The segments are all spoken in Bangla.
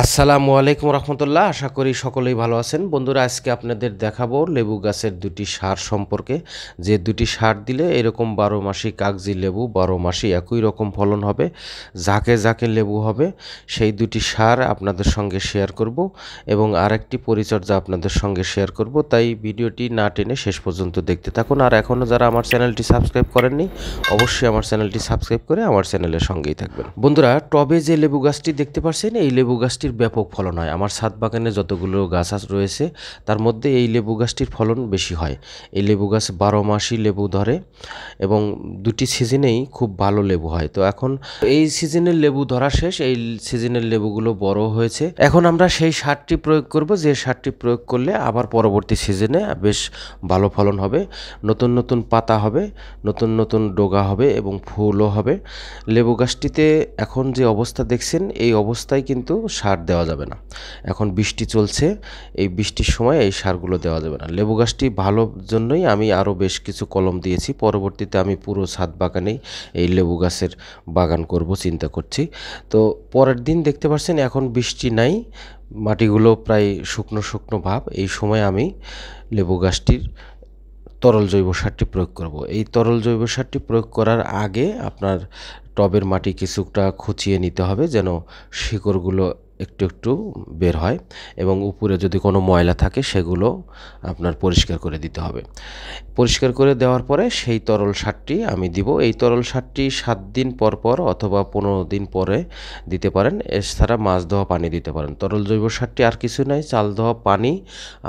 আসসালামু আলাইকুম রহমতুল্লাহ। আশা করি সকলেই ভালো আছেন। বন্ধুরা, আজকে আপনাদের দেখাবো লেবু গাছের দুটি সার সম্পর্কে, যে দুটি সার দিলে এরকম 12 মাসি কাগজি লেবু 12 মাসি একই রকম ফলন হবে, ঝাঁকে ঝাঁকে লেবু হবে। সেই দুটি সার আপনাদের সঙ্গে শেয়ার করব এবং আরেকটি পরিচর্যা আপনাদের সঙ্গে শেয়ার করব। তাই ভিডিওটি না টেনে শেষ পর্যন্ত দেখতে থাকুন। আর এখনও যারা আমার চ্যানেলটি সাবস্ক্রাইব করেননি, অবশ্যই আমার চ্যানেলটি সাবস্ক্রাইব করে আমার চ্যানেলের সঙ্গেই থাকবেন। বন্ধুরা, টবে যে লেবু গাছটি দেখতে পাচ্ছেন, এই লেবু গাছটির ব্যাপক ফলন হয়। আমার ছাদ বাগানে যতগুলো গাছ রয়েছে তার মধ্যে এই লেবু গাছটির ফলন বেশি হয়। এই লেবু গাছ 12 মাসই লেবু ধরে এবং দুটি সিজনেই খুব ভালো লেবু হয়। তো এখন এই সিজনের লেবু ধরা শেষ, এই সিজনের লেবুগুলো বড় হয়েছে। এখন আমরা সেই সারটি প্রয়োগ করব, যে সারটি প্রয়োগ করলে আবার পরবর্তী সিজনে বেশ ভালো ফলন হবে, নতুন নতুন পাতা হবে, নতুন নতুন ডগা হবে এবং ফুলও হবে। লেবু গাছটিতে এখন যে অবস্থা দেখছেন, এই অবস্থায় কিন্তু সার দেওয়া যাবে না। এখন বৃষ্টি চলছে, এই বৃষ্টির সময় এই সারগুলো দেওয়া যাবে না। লেবু গাছটি ভালোর জন্যই আমি আরও বেশ কিছু কলম দিয়েছি। পরবর্তীতে আমি পুরো ছাদ বাগানেই এই লেবু গাছের বাগান করব চিন্তা করছি। তো পরের দিন দেখতে পাচ্ছেন এখন বৃষ্টি নাই, মাটিগুলো প্রায় শুকনো শুকনো ভাব। এই সময় আমি লেবু গাছটির তরল জৈব সারটি প্রয়োগ করব। এই তরল জৈব সারটি প্রয়োগ করার আগে আপনার টবের মাটি কিছুটা খুঁচিয়ে নিতে হবে, যেন শিকড়গুলো একটু একটু বের হয় এবং উপরে যদি কোনো ময়লা থাকে সেগুলো আপনার পরিষ্কার করে দিতে হবে। পরিষ্কার করে দেওয়ার পরে সেই তরল সারটি আমি দিব। এই তরল সারটি 7 দিন পর পর অথবা 15 দিন পরে দিতে পারেন। এছাড়া মাছ ধোয়া পানি দিতে পারেন। তরল জৈব সারটি আর কিছু নয়, চাল ধোয়া পানি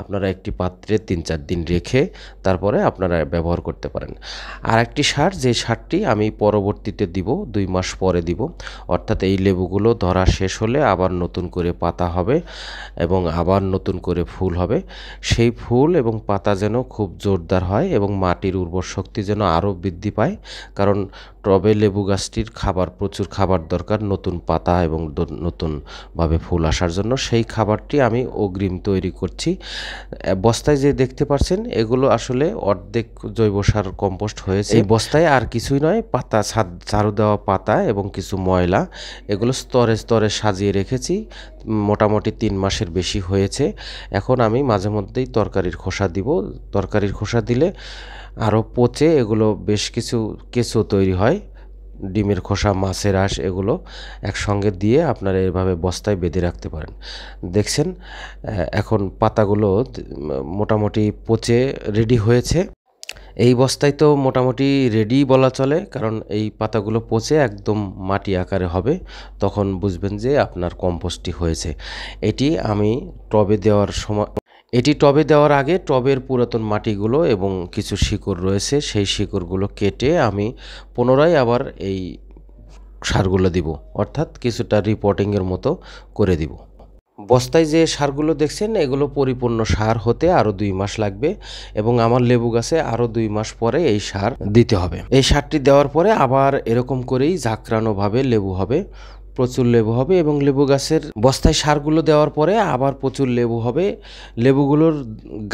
আপনারা একটি পাত্রে 3-4 দিন রেখে তারপরে আপনারা ব্যবহার করতে পারেন। আর একটি সার, যে সারটি আমি পরবর্তীতে দিব, 2 মাস পরে দিব, অর্থাৎ এই লেবুগুলো ধরা শেষ হলে আবার নতুন করে পাতা হবে এবং আবার নতুন করে ফুল হবে। সেই ফুল এবং পাতা যেন খুব জোরদার হয় এবং মাটির উর্বর শক্তি যেন আরও বৃদ্ধি পায়, কারণ টবে লেবু গাছটির প্রচুর খাবার দরকার, নতুন পাতা এবং নতুনভাবে ফুল আসার জন্য। সেই খাবারটি আমি অগ্রিম তৈরি করছি। বস্তায় যে দেখতে পাচ্ছেন, এগুলো আসলে অর্ধেক জৈব সার কম্পোস্ট হয়েছে। এই বস্তায় আর কিছুই নয়, পাতা, ঝাড়ু দেওয়া পাতা এবং কিছু ময়লা, এগুলো স্তরে স্তরে সাজিয়ে রেখেছি। মোটামুটি 3 মাসের বেশি হয়েছে। এখন আমি মাঝে মধ্যেই তরকারির খোসা দিব। তরকারির খোসা দিলে আরও পচে এগুলো বেশ কিছু কেঁচো তৈরি হয়। ডিমের খোসা, মাছের আঁশ, এগুলো একসঙ্গে দিয়ে আপনারা এভাবে বস্তায় বেঁধে রাখতে পারেন। দেখছেন এখন পাতাগুলো মোটামুটি পচে রেডি হয়েছে। এই বস্তায় তো মোটামুটি রেডি বলা চলে, কারণ এই পাতাগুলো পচে একদম মাটি আকারে হবে, তখন বুঝবেন যে আপনার কম্পোস্টটি হয়েছে। এটি আমি টবে দেওয়ার আগে টবের পুরাতন মাটিগুলো এবং কিছু শিকড় রয়েছে, সেই শিকড়গুলো কেটে আমি পুনরায় আবার এই সারগুলো দিব, অর্থাৎ কিছুটা রিপোর্টিংয়ের মতো করে দিব। বস্তায় যে সারগুলো দেখছেন, এগুলো পরিপূর্ণ সার হতে আরও 2 মাস লাগবে এবং আমার লেবু গাছে আরও 2 মাস পরে এই সার দিতে হবে। এই সারটি দেওয়ার পরে আবার এরকম করেই ঝাঁকড়ানোভাবে লেবু হবে, প্রচুর লেবু হবে এবং লেবু গাছের বস্তায় সারগুলো দেওয়ার পরে আবার প্রচুর লেবু হবে। লেবুগুলোর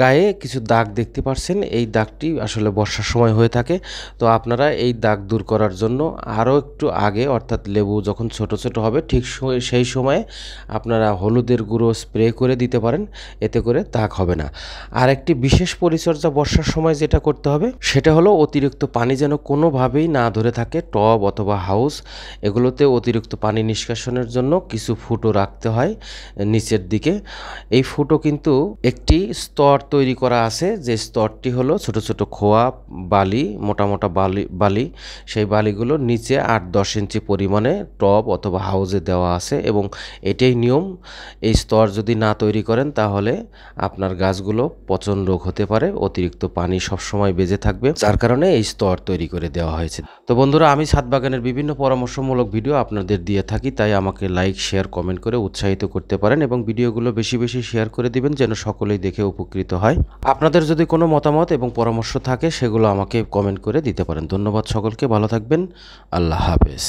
গায়ে কিছু দাগ দেখতে পাচ্ছেন, এই দাগটি আসলে বর্ষার সময় হয়ে থাকে। তো আপনারা এই দাগ দূর করার জন্য আরও একটু আগে, অর্থাৎ লেবু যখন ছোট ছোট হবে ঠিক সেই সময়ে আপনারা হলুদের গুঁড়ো স্প্রে করে দিতে পারেন, এতে করে দাগ হবে না। আর একটি বিশেষ পরিচর্যা বর্ষার সময় যেটা করতে হবে, সেটা হলো অতিরিক্ত পানি যেন কোনোভাবেই না ধরে থাকে। টব অথবা হাউস, এগুলোতে অতিরিক্ত পানি নিষ্কাশনের জন্য কিছু ফুটো রাখতে হয় নিচের দিকে। এই ফুটো কিন্তু একটি স্তর তৈরি করা আছে, যে স্তরটি হলো ছোট ছোট খোয়া বালি, মোটা মোটা বালি। সেই বালিগুলো নিচে 8-10 ইঞ্চি পরিমাণে টব অথবা হাউসে দেওয়া আছে এবং এটাই নিয়ম। এই স্তর যদি না তৈরি করেন তাহলে আপনার গাছগুলো পচন রোগ হতে পারে, অতিরিক্ত পানি সবসময় বেজে থাকবে, যার কারণে এই স্তর তৈরি করে দেওয়া হয়েছে। তো বন্ধুরা, আমি ছাদ বাগানের বিভিন্ন পরামর্শমূলক ভিডিও আপনাদের দিয়ে থাকি, তাই আমাকে লাইক, শেয়ার, কমেন্ট করে উৎসাহিত করতে পারেন এবং ভিডিওগুলো বেশি বেশি শেয়ার করে দিবেন, যেন সকলেই দেখে উপকৃত হয়। আপনাদের যদি কোনো মতামত এবং পরামর্শ থাকে, সেগুলো আমাকে কমেন্ট করে দিতে পারেন। ধন্যবাদ সকলকে, ভালো থাকবেন, আল্লাহ হাফেজ।